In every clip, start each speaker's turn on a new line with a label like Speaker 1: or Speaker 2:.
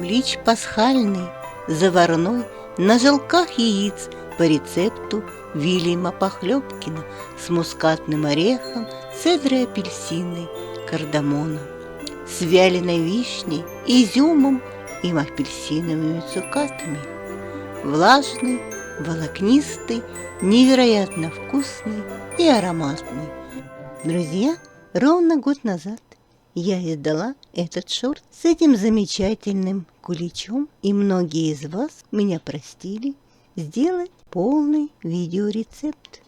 Speaker 1: Кулич пасхальный, заварной, на желтках яиц по рецепту Вильяма Похлебкина с мускатным орехом, цедрой апельсиной, кардамоном, с вяленой вишней, изюмом и апельсиновыми цукатами. Влажный, волокнистый, невероятно вкусный и ароматный. Друзья, ровно год назад я издала этот шорт с этим замечательным куличом, и многие из вас меня просили сделать полный видеорецепт.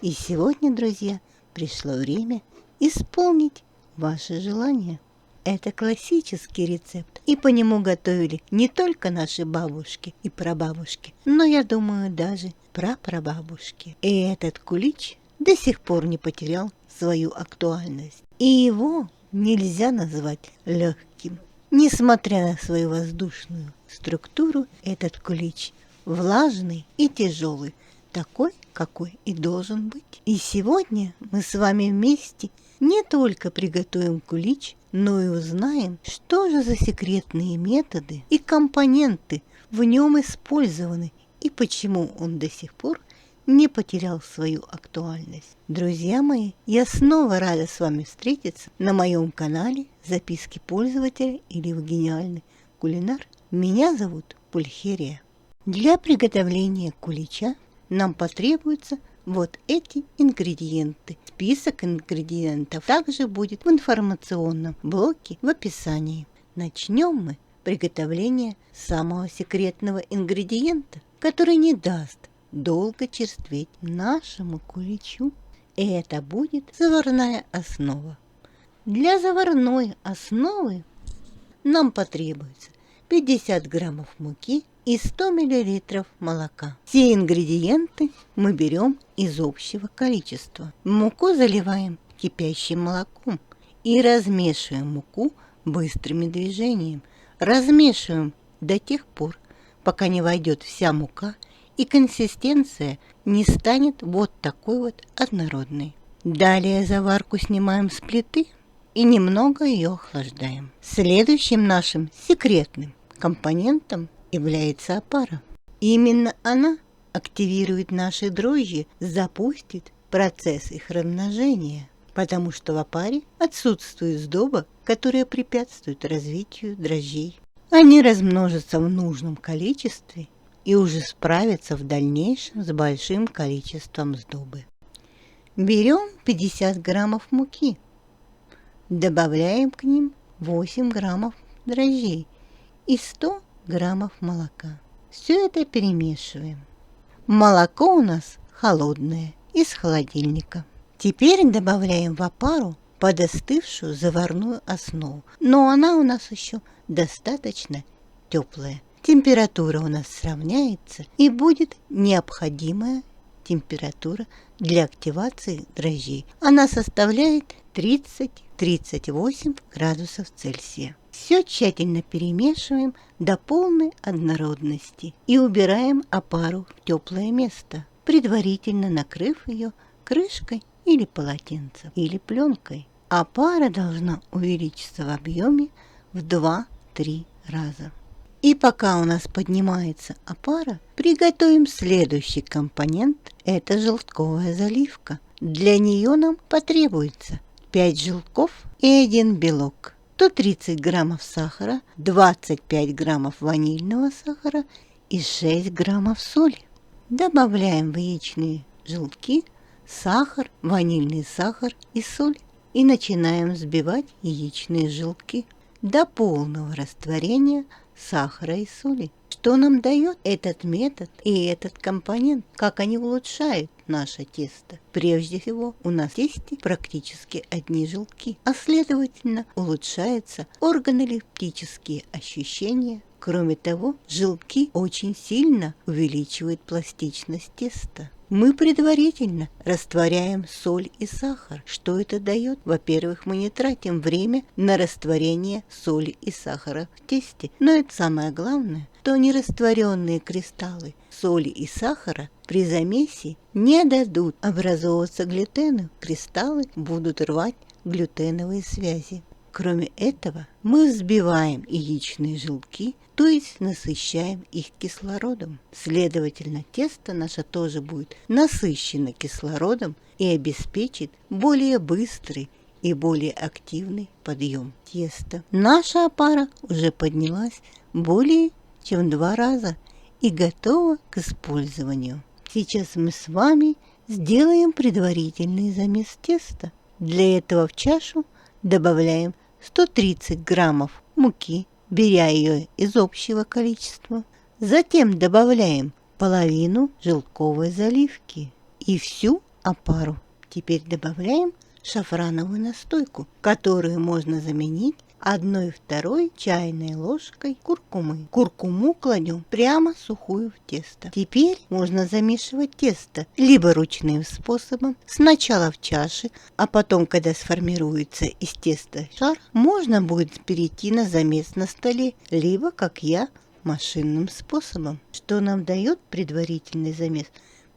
Speaker 1: И сегодня, друзья, пришло время исполнить ваше желание. Это классический рецепт, и по нему готовили не только наши бабушки и прабабушки, но, я думаю, даже прапрабабушки. И этот кулич до сих пор не потерял свою актуальность. И его нельзя назвать легким. Несмотря на свою воздушную структуру, этот кулич влажный и тяжелый, такой, какой и должен быть. И сегодня мы с вами вместе не только приготовим кулич, но и узнаем, что же за секретные методы и компоненты в нем использованы и почему он до сих пор не потерял свою актуальность. Друзья мои, я снова рада с вами встретиться на моем канале «Записки пользователя» или «В гениальный кулинар». Меня зовут Пульхерия. Для приготовления кулича нам потребуются вот эти ингредиенты. Список ингредиентов также будет в информационном блоке в описании. Начнем мы приготовление самого секретного ингредиента, который не даст долго черстветь нашему куличу. И это будет заварная основа. Для заварной основы нам потребуется 50 граммов муки и 100 мл молока. Все ингредиенты мы берем из общего количества. Муку заливаем кипящим молоком и размешиваем муку быстрыми движениями. Размешиваем до тех пор, пока не войдет вся мука и консистенция не станет вот такой вот однородной. Далее заварку снимаем с плиты и немного ее охлаждаем. Следующим нашим секретным компонентом является опара. Именно она активирует наши дрожжи, запустит процесс их размножения, потому что в опаре отсутствует сдоба, которая препятствует развитию дрожжей. Они размножатся в нужном количестве и уже справятся в дальнейшем с большим количеством сдобы. Берем 50 граммов муки, добавляем к ним 8 граммов дрожжей и 100 граммов молока. Все это перемешиваем. Молоко у нас холодное, из холодильника. Теперь добавляем в опару подостывшую заварную основу, но она у нас еще достаточно теплая. Температура у нас сравняется и будет необходимая температура для активации дрожжей. Она составляет 30-38 градусов Цельсия. Все тщательно перемешиваем до полной однородности и убираем опару в теплое место, предварительно накрыв ее крышкой или полотенцем, или пленкой. Опара должна увеличиться в объеме в 2-3 раза. И пока у нас поднимается опара, приготовим следующий компонент – это желтковая заливка. Для нее нам потребуется 5 желтков и 1 белок, 130 граммов сахара, 25 граммов ванильного сахара и 6 граммов соли. Добавляем в яичные желтки сахар, ванильный сахар и соль и начинаем взбивать яичные желтки до полного растворения сахара и соли. Что нам дает этот метод и этот компонент? Как они улучшают наше тесто? Прежде всего, у нас в тесте практически одни желтки, а следовательно улучшаются органолептические ощущения. Кроме того, желтки очень сильно увеличивают пластичность теста. Мы предварительно растворяем соль и сахар. Что это дает? Во-первых, мы не тратим время на растворение соли и сахара в тесте. Но это самое главное, что нерастворенные кристаллы соли и сахара при замесе не дадут образовываться глютену. Кристаллы будут рвать глютеновые связи. Кроме этого, мы взбиваем яичные желтки, то есть насыщаем их кислородом. Следовательно, тесто наше тоже будет насыщено кислородом и обеспечит более быстрый и более активный подъем теста. Наша опара уже поднялась более чем в 2 раза и готова к использованию. Сейчас мы с вами сделаем предварительный замес теста. Для этого в чашу добавляем 130 граммов муки, беря ее из общего количества. Затем добавляем половину желтковой заливки и всю опару. Теперь добавляем шафрановую настойку, которую можно заменить 1/2 чайной ложкой куркумы. Куркуму кладем прямо сухую в тесто. Теперь можно замешивать тесто либо ручным способом, сначала в чаше, а потом, когда сформируется из теста шар, можно будет перейти на замес на столе, либо, как я, машинным способом. Что нам дает предварительный замес?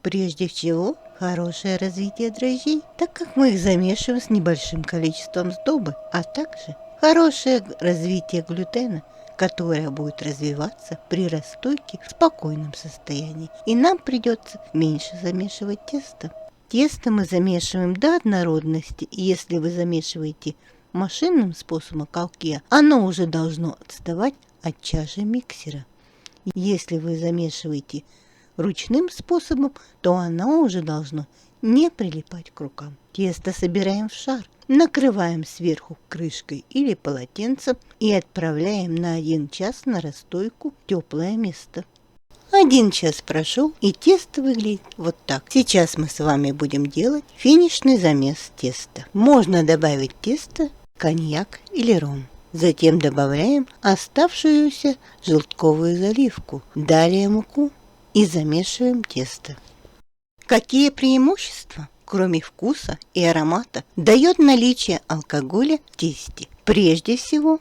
Speaker 1: Прежде всего, хорошее развитие дрожжей, так как мы их замешиваем с небольшим количеством сдобы, а также хорошее развитие глютена, которое будет развиваться при расстойке в спокойном состоянии, и нам придется меньше замешивать тесто. Тесто мы замешиваем до однородности, и если вы замешиваете машинным способом, как я, оно уже должно отставать от чаши миксера. Если вы замешиваете ручным способом, то оно уже должно не прилипать к рукам. Тесто собираем в шар, накрываем сверху крышкой или полотенцем и отправляем на 1 час на расстойку в теплое место. 1 час прошел, и тесто выглядит вот так. Сейчас мы с вами будем делать финишный замес теста. Можно добавить в тесто коньяк или ром. Затем добавляем оставшуюся желтковую заливку. Далее муку и замешиваем тесто. Какие преимущества, кроме вкуса и аромата, дает наличие алкоголя в тесте? Прежде всего,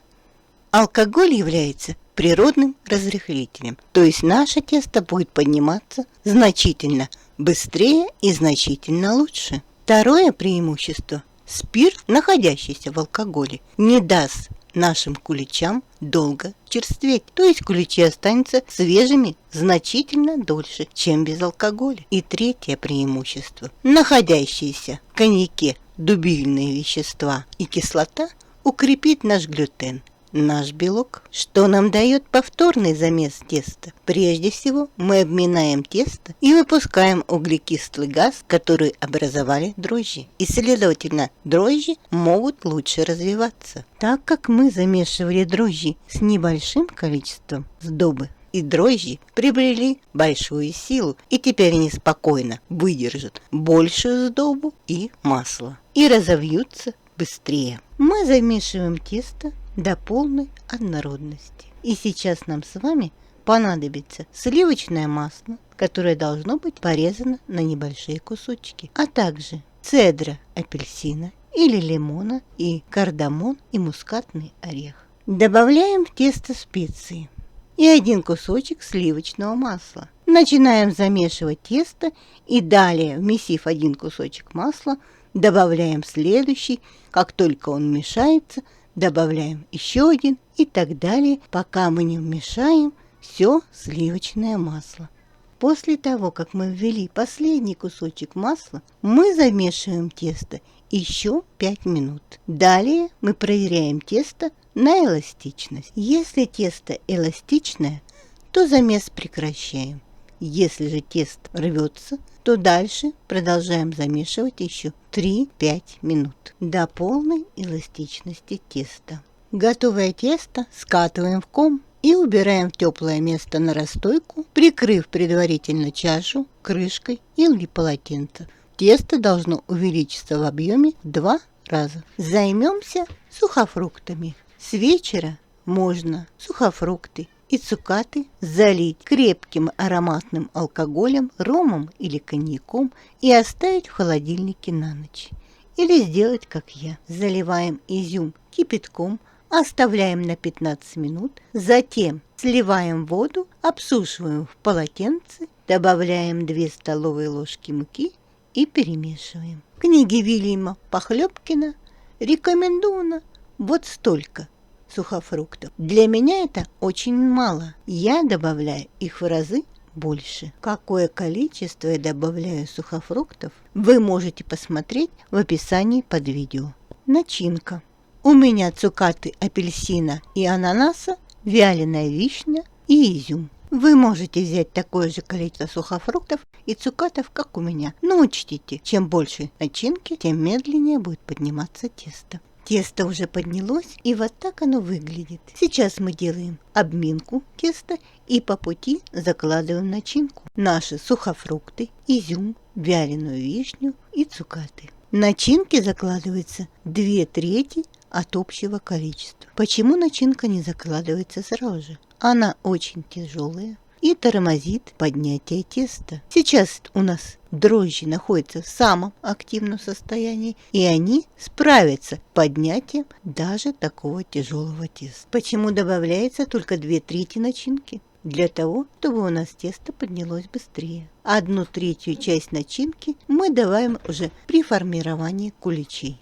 Speaker 1: алкоголь является природным разрыхлителем, то есть наше тесто будет подниматься значительно быстрее и значительно лучше. Второе преимущество – спирт, находящийся в алкоголе, не даст нашим куличам долго черстветь, то есть куличи останутся свежими значительно дольше, чем без алкоголя. И третье преимущество. Находящиеся в коньяке дубильные вещества и кислота укрепит наш глютен, наш белок. Что нам дает повторный замес теста? Прежде всего, мы обминаем тесто и выпускаем углекислый газ, который образовали дрожжи. И, следовательно, дрожжи могут лучше развиваться. Так как мы замешивали дрожжи с небольшим количеством сдобы, и дрожжи приобрели большую силу, и теперь они спокойно выдержат большую сдобу и масло, и разовьются быстрее. Мы замешиваем тесто до полной однородности. И сейчас нам с вами понадобится сливочное масло, которое должно быть порезано на небольшие кусочки, а также цедра апельсина или лимона и кардамон и мускатный орех. Добавляем в тесто специи и 1 кусочек сливочного масла. Начинаем замешивать тесто и далее, вмесив 1 кусочек масла, добавляем следующий. Как только он мешается, добавляем еще 1 и так далее, пока мы не вмешаем все сливочное масло. После того, как мы ввели последний кусочек масла, мы замешиваем тесто еще 5 минут. Далее мы проверяем тесто на эластичность. Если тесто эластичное, то замес прекращаем. Если же тесто рвется, то дальше продолжаем замешивать еще 3-5 минут до полной эластичности теста. Готовое тесто скатываем в ком и убираем в теплое место на расстойку, прикрыв предварительно чашу крышкой или полотенцем. Тесто должно увеличиться в объеме в 2 раза. Займемся сухофруктами. С вечера можно сухофрукты и цукаты залить крепким ароматным алкоголем, ромом или коньяком и оставить в холодильнике на ночь. Или сделать, как я. Заливаем изюм кипятком, оставляем на 15 минут, затем сливаем воду, обсушиваем в полотенце, добавляем 2 столовые ложки муки и перемешиваем. В книге Вильяма Похлебкина рекомендовано вот столько сухофруктов. Для меня это очень мало. Я добавляю их в разы больше. Какое количество я добавляю сухофруктов, вы можете посмотреть в описании под видео. Начинка. У меня цукаты апельсина и ананаса, вяленая вишня и изюм. Вы можете взять такое же количество сухофруктов и цукатов, как у меня. Но учтите, чем больше начинки, тем медленнее будет подниматься тесто. Тесто уже поднялось, и вот так оно выглядит. Сейчас мы делаем обминку теста и по пути закладываем начинку. Наши сухофрукты, изюм, вяленую вишню и цукаты. Начинки закладываются 2/3 от общего количества. Почему начинка не закладывается сразу же? Она очень тяжелая и тормозит поднятие теста. Сейчас у нас дрожжи находятся в самом активном состоянии, и они справятся с поднятием даже такого тяжелого теста. Почему добавляется только 2/3 начинки? Для того, чтобы у нас тесто поднялось быстрее. 1/3 часть начинки мы добавим уже при формировании куличей.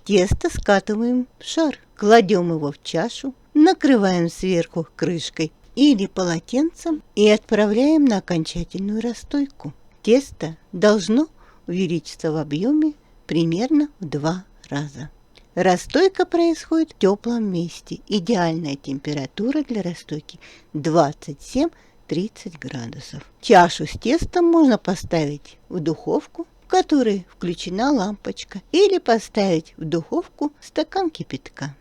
Speaker 1: Тесто скатываем в шар, кладем его в чашу, накрываем сверху крышкой или полотенцем и отправляем на окончательную расстойку. Тесто должно увеличиться в объеме примерно в 2 раза. Расстойка происходит в теплом месте. Идеальная температура для расстойки 27-30 градусов. Чашу с тестом можно поставить в духовку, в которой включена лампочка, или поставить в духовку стакан кипятка.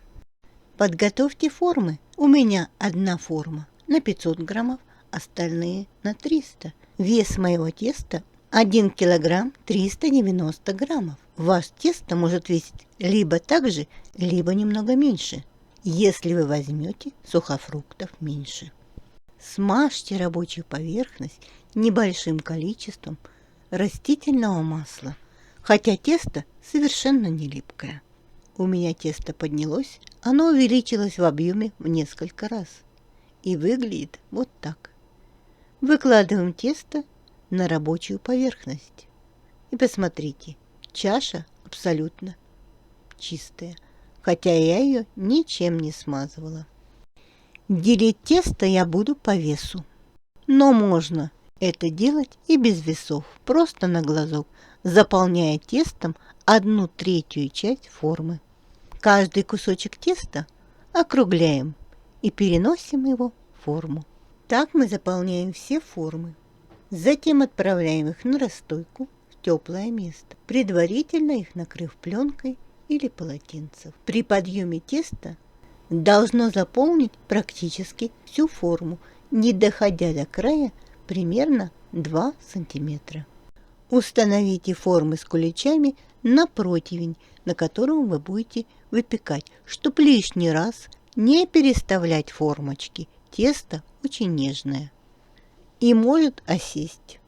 Speaker 1: Подготовьте формы. У меня одна форма на 500 граммов, остальные на 300. Вес моего теста 1 килограмм 390 граммов. Ваше тесто может весить либо так же, либо немного меньше, если вы возьмете сухофруктов меньше. Смажьте рабочую поверхность небольшим количеством растительного масла, хотя тесто совершенно не липкое. У меня тесто поднялось, оно увеличилось в объеме в несколько раз и выглядит вот так. Выкладываем тесто на рабочую поверхность. И посмотрите, чаша абсолютно чистая, хотя я ее ничем не смазывала. Делить тесто я буду по весу, но можно это делать и без весов, просто на глазок, заполняя тестом 1/3 часть формы. Каждый кусочек теста округляем и переносим его в форму. Так мы заполняем все формы. Затем отправляем их на расстойку в теплое место, предварительно их накрыв пленкой или полотенцем. При подъеме теста должно заполнить практически всю форму, не доходя до края примерно 2 сантиметра. Установите формы с куличами на противень, на котором вы будете выпекать, чтобы лишний раз не переставлять формочки. Тесто очень нежное и может осесть.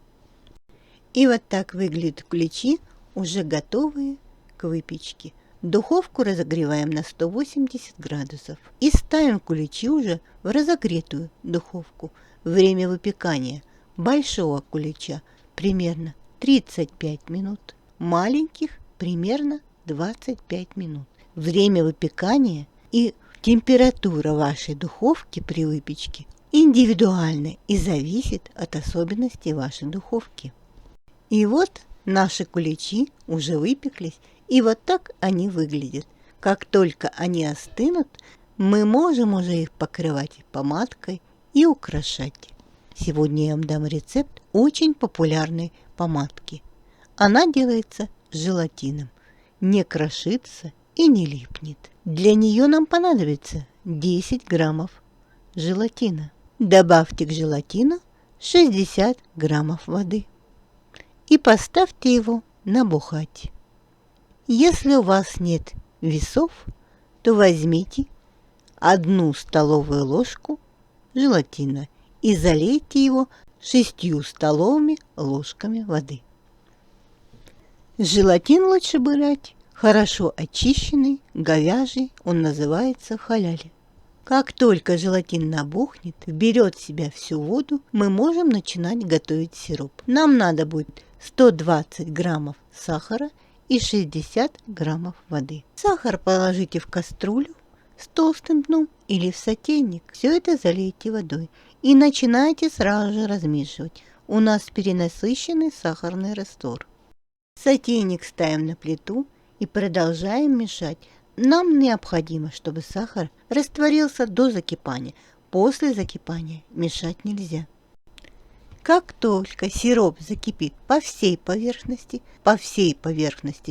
Speaker 1: И вот так выглядят куличи, уже готовые к выпечке. Духовку разогреваем на 180 градусов и ставим куличи уже в разогретую духовку. Время выпекания большого кулича примерно 35 минут, маленьких примерно 25 минут. Время выпекания и температура вашей духовки при выпечке индивидуальна и зависит от особенностей вашей духовки. И вот наши куличи уже выпеклись, и вот так они выглядят. Как только они остынут, мы можем уже их покрывать помадкой и украшать. Сегодня я вам дам рецепт очень популярной помадки. Она делается с желатином, не крошится и не липнет. Для нее нам понадобится 10 граммов желатина. Добавьте к желатину 60 граммов воды и поставьте его набухать. Если у вас нет весов, то возьмите 1 столовую ложку желатина и залейте его 6 столовыми ложками воды. Желатин лучше брать хорошо очищенный, говяжий, он называется халяли. Как только желатин набухнет, вберет в себя всю воду, мы можем начинать готовить сироп. Нам надо будет 120 граммов сахара и 60 граммов воды. Сахар положите в кастрюлю с толстым дном или в сотейник. Все это залейте водой и начинайте сразу же размешивать. У нас перенасыщенный сахарный раствор. Сотейник ставим на плиту и продолжаем мешать. Нам необходимо, чтобы сахар растворился до закипания. После закипания мешать нельзя. Как только сироп закипит по всей поверхности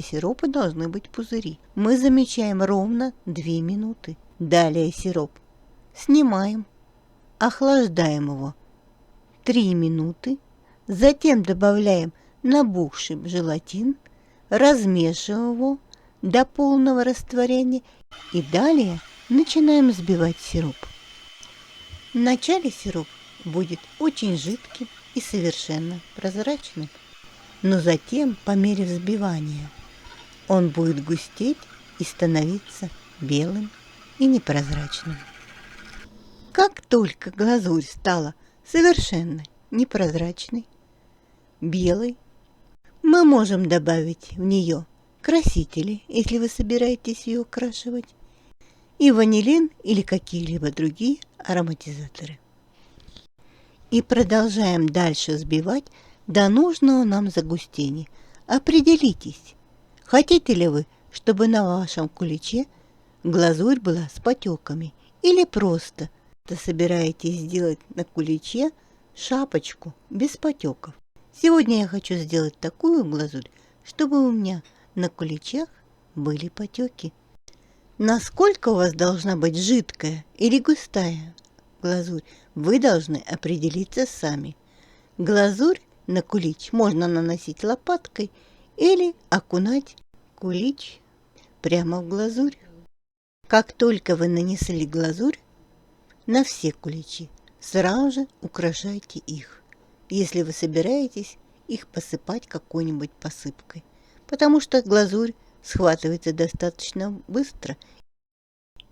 Speaker 1: сиропа должны быть пузыри. Мы замечаем ровно 2 минуты. Далее сироп снимаем, охлаждаем его 3 минуты, затем добавляем набухший желатин, размешиваем его до полного растворения и далее начинаем взбивать сироп. Вначале сироп будет очень жидким и совершенно прозрачным, но затем, по мере взбивания, он будет густеть и становиться белым и непрозрачным. Как только глазурь стала совершенно непрозрачной, белой, мы можем добавить в нее красители, если вы собираетесь ее окрашивать, и ванилин или какие-либо другие ароматизаторы. И продолжаем дальше взбивать до нужного нам загустения. Определитесь, хотите ли вы, чтобы на вашем куличе глазурь была с потеками, или просто собираетесь сделать на куличе шапочку без потеков. Сегодня я хочу сделать такую глазурь, чтобы у меня на куличах были потеки. Насколько у вас должна быть жидкая или густая глазурь, вы должны определиться сами. Глазурь на кулич можно наносить лопаткой или окунать кулич прямо в глазурь. Как только вы нанесли глазурь на все куличи, сразу же украшайте их, если вы собираетесь их посыпать какой-нибудь посыпкой, потому что глазурь схватывается достаточно быстро.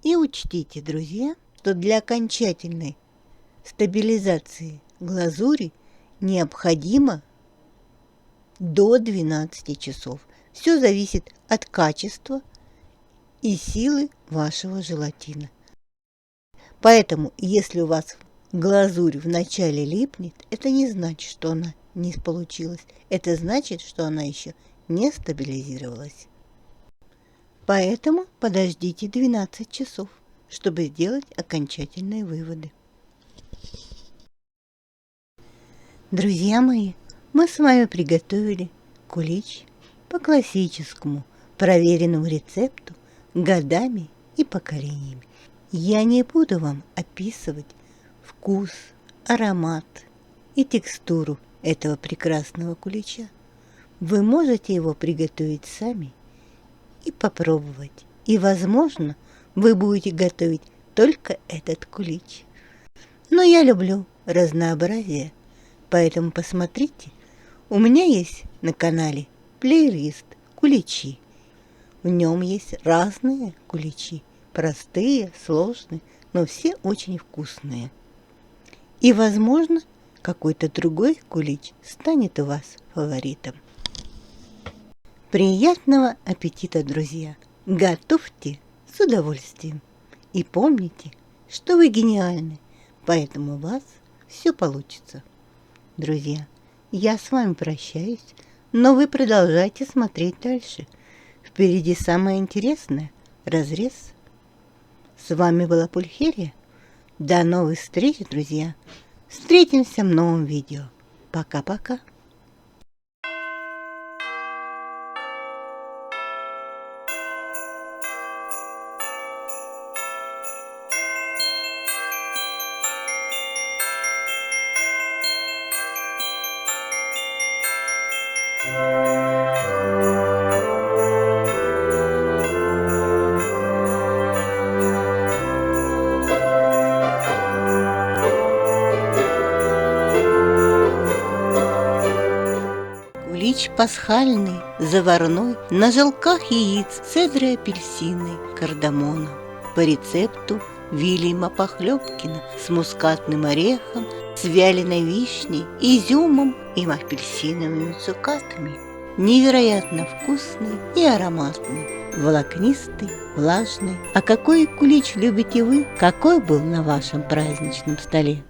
Speaker 1: И учтите, друзья, что для окончательной стабилизации глазури необходимо до 12 часов. Все зависит от качества и силы вашего желатина. Поэтому, если у вас глазурь вначале липнет, это не значит, что она не получилась. Это значит, что она еще не стабилизировалась. Поэтому подождите 12 часов, чтобы сделать окончательные выводы. Друзья мои, мы с вами приготовили кулич по классическому, проверенному рецепту годами и поколениями. Я не буду вам описывать вкус, аромат и текстуру этого прекрасного кулича. Вы можете его приготовить сами и попробовать. И, возможно, вы будете готовить только этот кулич. Но я люблю разнообразие, поэтому посмотрите, у меня есть на канале плейлист «Куличи». В нем есть разные куличи, простые, сложные, но все очень вкусные. И, возможно, какой-то другой кулич станет у вас фаворитом. Приятного аппетита, друзья! Готовьте с удовольствием. И помните, что вы гениальны, поэтому у вас все получится. Друзья, я с вами прощаюсь, но вы продолжайте смотреть дальше. Впереди самое интересное – разрез. С вами была Пульхерия. До новых встреч, друзья! Встретимся в новом видео. Пока-пока! Кулич пасхальный, заварной, на желтках яиц, цедры апельсины, кардамона. По рецепту Вильяма Похлебкина с мускатным орехом, с вяленой вишней, изюмом и апельсиновыми цукатами. невероятно вкусный и ароматный, волокнистый, влажный. А какой кулич любите вы? Какой был на вашем праздничном столе?